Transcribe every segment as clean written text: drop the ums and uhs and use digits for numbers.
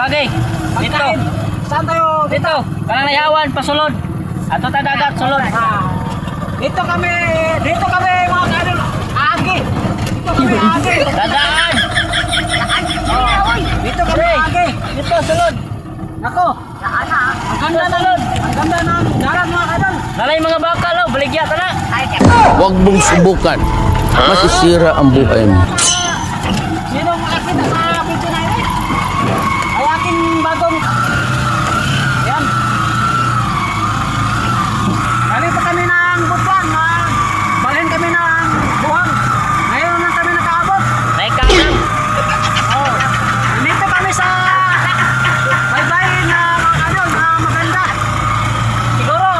Bagay. Dito. Pagkain. Saan tayo? Dito. Kanang nayawan pasulod. Ato ta dagat sulod. Dito kami mga kaidol. Agi. Dito kami agi. Dadaan. Dito kami agi. Dito sulod. Nako. Ang ganda ng dalan mga kaidol. Nalay mga bakal oh, baligya ta na. Huwag mong subukan. Masisira ang buhay mo. Sino makakita sa video na ito? Ay aking bagong... Ayan. Galing pa kami ng Butuan. Balhin kami ng buhang. Ngayon lang kami nakaabot. Naik kanan. Oh. Dito kami sa baybayin na mga kaidol na maganda. Siguro,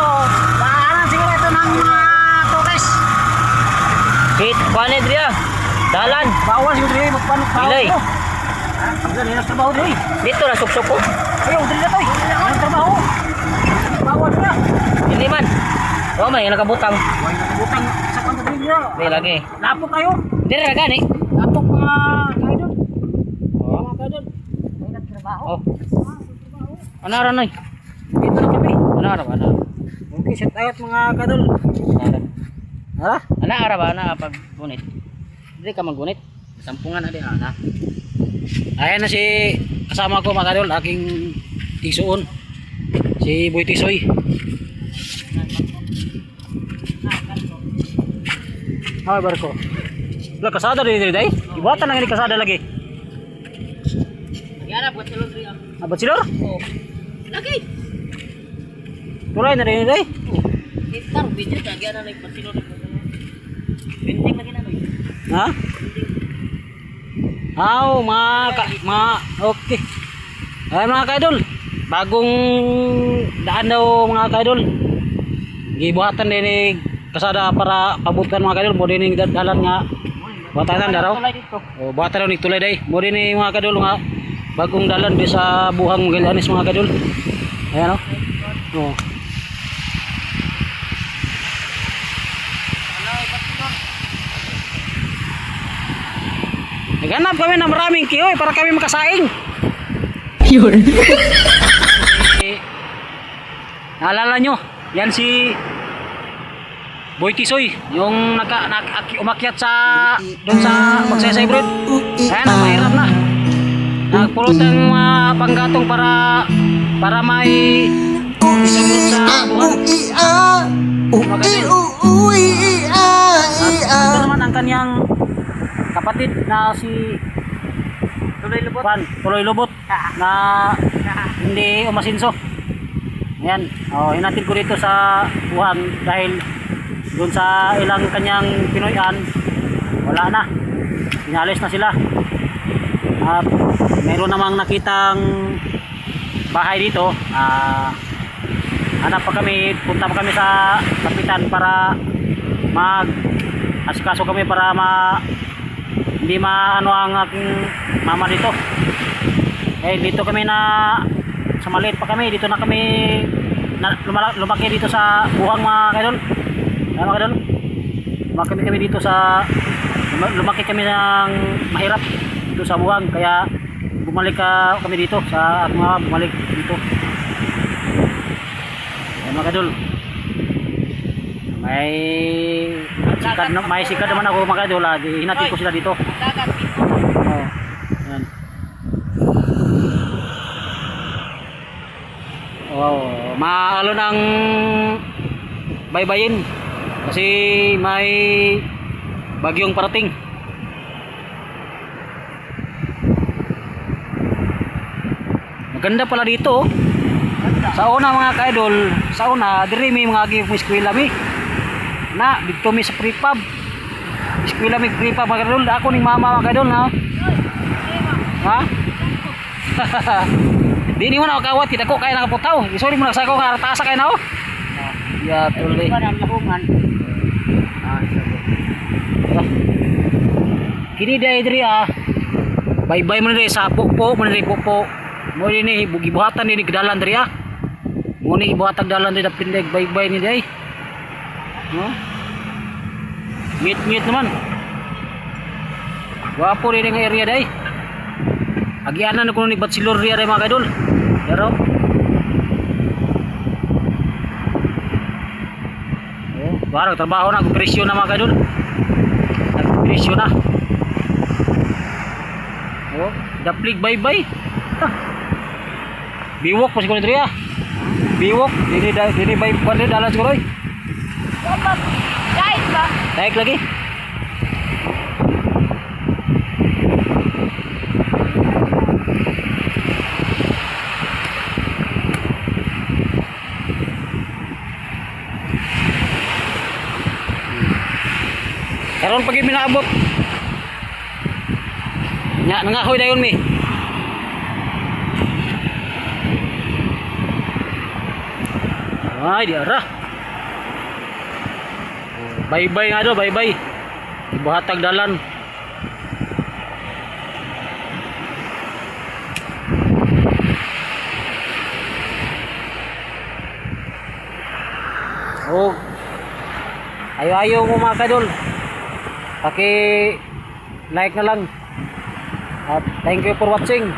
daanan siguro ito ng mga tourist. Kit, kuan dia. Dalan. Bawal siguro rin magpanukbaw Ilay. ko. Ang ganda nila trabaho rin. Dito na suksok ko. Ayaw, dali na tayo. Ang trabaho. Bawal na. Dili man. Oh, may nakabutang. Huwag nakabutang sa pantadrin niya. Di lagi. Lapok kayo. Dili ra gani. Lapok mga kaidol. Mga kaidol. May nagtrabaho. Oh. Ano ra noy? Dito na kami. Ano ra ba na? Okay, set out mga kaidol. Ha? Ana ara ba na pag gunit? Dili ka maggunit. Sampungan adi ana. Ayan na si kasama ko mga kadol, aking isuon. Si Boy Tisoy. Ay, barko. Wala kasada dito day. Ibuatan lang ini kasada lagi. Nagyara buat sulod ri. Abot silor? Oh. Lagi. Tuloy na rin day. Itar video ta gyara lagi pasilod. Benteng lagi na noy. Ha? Okay. Ay mga kaidol, bagong daan daw mga kaidol. Gibuhatan din ni kasada para pabutan mga kaidol, mo din dalan nga. Buhatan daraw. Oh, buhatan daw ni tulay day. Mo din ni mga kaidol nga bagong dalan di sa buhang Magallanes mga kaidol. Ayan oh. Naghanap kami ng maraming kiyoy para kami makasaing. Yun. Naalala nyo, yan si Boy Tisoy, yung umakyat sa doon sa Magsaysay Bridge. Ayan na, mahirap na. Nagpulot ng mga panggatong para may isagulot sa buwan. Ito naman ang kanyang kapatid na si Tuloy Lubot na hindi umasinso. Ayan, hinatid ko dito sa buhang dahil doon sa ilang kanyang Pinoyan wala na, pinalis na sila. At meron namang nakitang bahay dito. Hanap pa kami, punta pa kami sa kapitan para asikaso kami para hindi maano ang aking mama dito. Dito kami sa maliit pa kami, dito na kami lumaki dito sa buhang mga kaidol. Mga kaidol, lumaki kami ng mahirap dito sa buhang, kaya bumalik kami dito sa bumalik dito. Mga kaidol, may sikat naman ako mga kaidol, hinatid ko sila dito. Yan. Maalo ng baybayin kasi may bagyong parating. Maganda pala dito. Sa una mga kaidol, sa una diri may mga eskwela mi. Na dito mi sa prepab. Eskwela mi prepab mga kaidol. Ako ning mama mga kaidol na. Ha? Di ni mo na kawat kita ko kay nakaputaw. Sorry mo na sa ko kartasa kay na oh. Ya tuloy. Kini diri bye-bye mo diri sa pokpo, mo diri pokpo. Mo ni gibuhatan ni dalan diri Mo ni gibuhatan dalan diri pindig bye-bye ni dai. No? Meet naman. Wapo rin ang area dai. Agianan na kuno ni Batsilor riya rin mga kaidol. Pero oh, barang trabaho na, presyo na mga kaidol. Nagpresyo na. Oh, daplig bye-bye. Biwok pa siguro diri ah. Biwok, dini bay pande dalan siguro. Guys ba? Naik lagi. Karon pagi minaabot. Nya nangahoy dayon mi. Ay, di arah. Bye-bye nga do, bye-bye. Ibuhatag dalan. Oh. Ayo-ayo mo mga kadol. Paki like na lang. At thank you for watching.